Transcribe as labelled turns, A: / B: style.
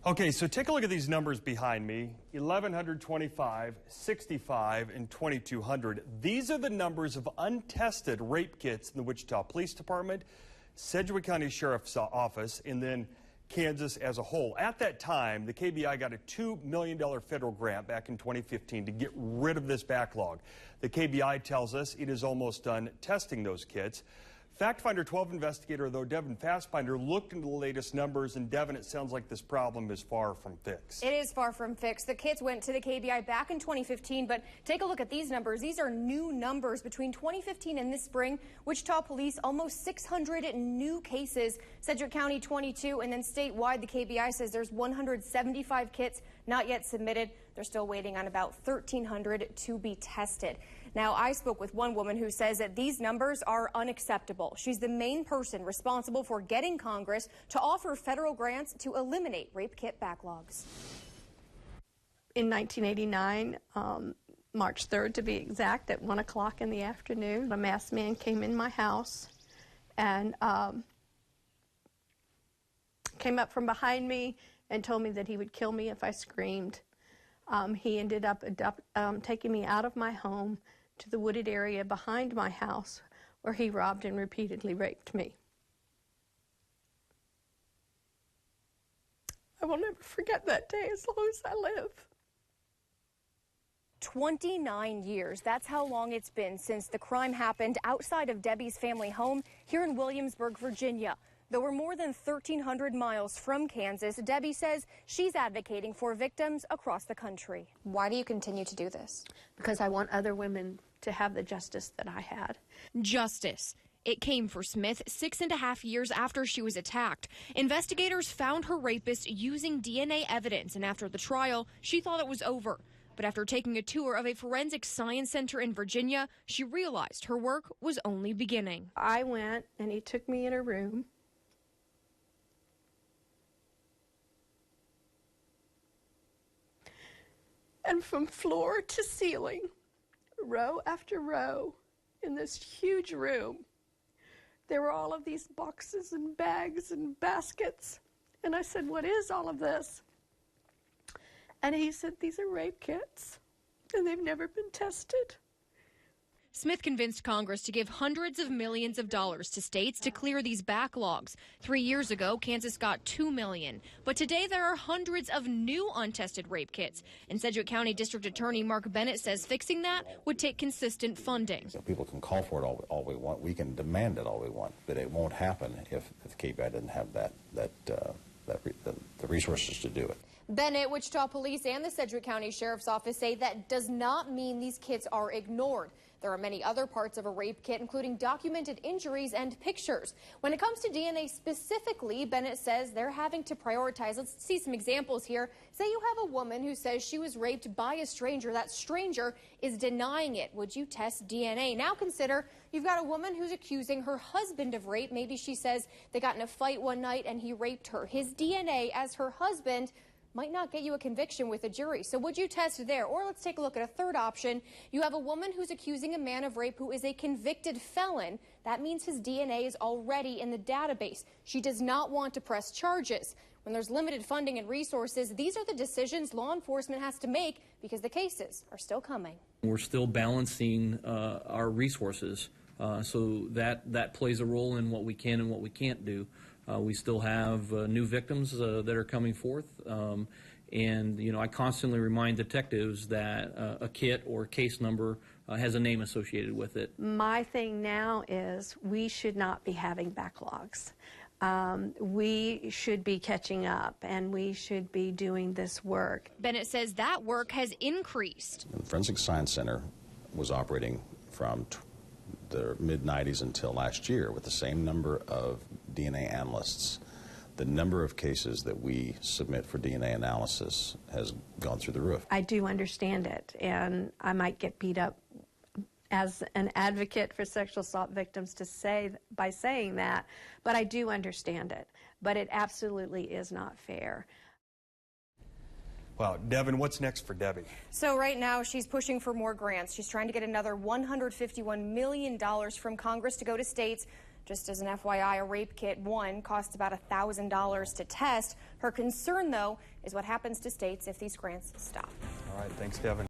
A: Okay, so take a look at these numbers behind me. 1,125, 65, and 2,200. These are the numbers of untested rape kits in the Wichita Police Department, Sedgwick County Sheriff's Office, and then Kansas as a whole. At that time, the KBI got a $2 million federal grant back in 2015 to get rid of this backlog. The KBI tells us it is almost done testing those kits. Fact Finder 12 investigator, though, Devon looked into the latest numbers, and Devon, it sounds like this problem is far from fixed.
B: It is far from fixed. The kits went to the KBI back in 2015, but take a look at these numbers. These are new numbers between 2015 and this spring. Wichita Police, almost 600 new cases. Sedgwick County, 22, and then statewide, the KBI says there's 175 kits not yet submitted. They're still waiting on about 1,300 to be tested. Now, I spoke with one woman who says that these numbers are unacceptable. She's the main person responsible for getting Congress to offer federal grants to eliminate rape kit backlogs.
C: In 1989, March 3rd to be exact, at 1 o'clock in the afternoon, a masked man came in my house and came up from behind me and told me that he would kill me if I screamed. He ended up taking me out of my home to the wooded area behind my house, where he robbed and repeatedly raped me. I will never forget that day as long as I live.
B: 29 years. That's how long it's been since the crime happened outside of Debbie's family home here in Williamsburg, Virginia. Though we're more than 1,300 miles from Kansas, Debbie says she's advocating for victims across the country. Why do you continue to do this?
C: Because I want other women to have the justice that I had.
D: Justice. It came for Smith 6.5 years after she was attacked. Investigators found her rapist using DNA evidence, and after the trial, she thought it was over. But after taking a tour of a forensic science center in Virginia, she realized her work was only beginning.
C: I went and he took me in a room. And from floor to ceiling, row after row, in this huge room, there were all of these boxes and bags and baskets. And I said, "What is all of this?" And he said, "These are rape kits, and they've never been tested."
D: Smith convinced Congress to give hundreds of millions of dollars to states to clear these backlogs. 3 years ago, Kansas got $2 million. But today there are hundreds of new untested rape kits. And Sedgwick County District Attorney Mark Bennett says fixing that would take consistent funding.
E: So people can call for it all we want. We can demand it all we want. But it won't happen if the KBI doesn't have the resources to do it.
B: Bennett, Wichita Police, and the Sedgwick County Sheriff's Office say that does not mean these kits are ignored. There are many other parts of a rape kit, including documented injuries and pictures. When it comes to DNA specifically, Bennett says they're having to prioritize. Let's see some examples here. Say you have a woman who says she was raped by a stranger. That stranger is denying it. Would you test DNA? Now consider you've got a woman who's accusing her husband of rape. Maybe she says they got in a fight one night and he raped her. His DNA as her husband might not get you a conviction with a jury. So would you test there? Or let's take a look at a third option. You have a woman who's accusing a man of rape who is a convicted felon. That means his DNA is already in the database. She does not want to press charges. When there's limited funding and resources, these are the decisions law enforcement has to make because the cases are still coming.
F: We're still balancing our resources, so that plays a role in what we can and what we can't do. We still have new victims that are coming forth, and I constantly remind detectives that a kit or case number has a name associated with it.
C: My thing now is we should not be having backlogs. We should be catching up, and we should be doing this work.
D: Bennett says that work has increased.
E: The Forensic Science Center was operating from the mid-90s until last year with the same number of DNA analysts. The number of cases that we submit for DNA analysis has gone through the roof.
C: I do understand it, and I might get beat up as an advocate for sexual assault victims by saying that, but I do understand it. But it absolutely is not fair.
A: Wow, Devon, what's next for Debbie?
B: So right now she's pushing for more grants. She's trying to get another $151 million from Congress to go to states Just as an FYI, a rape kit, one, costs about $1,000 to test. Her concern, though, is what happens to states if these grants stop.
A: All right, thanks, Devon.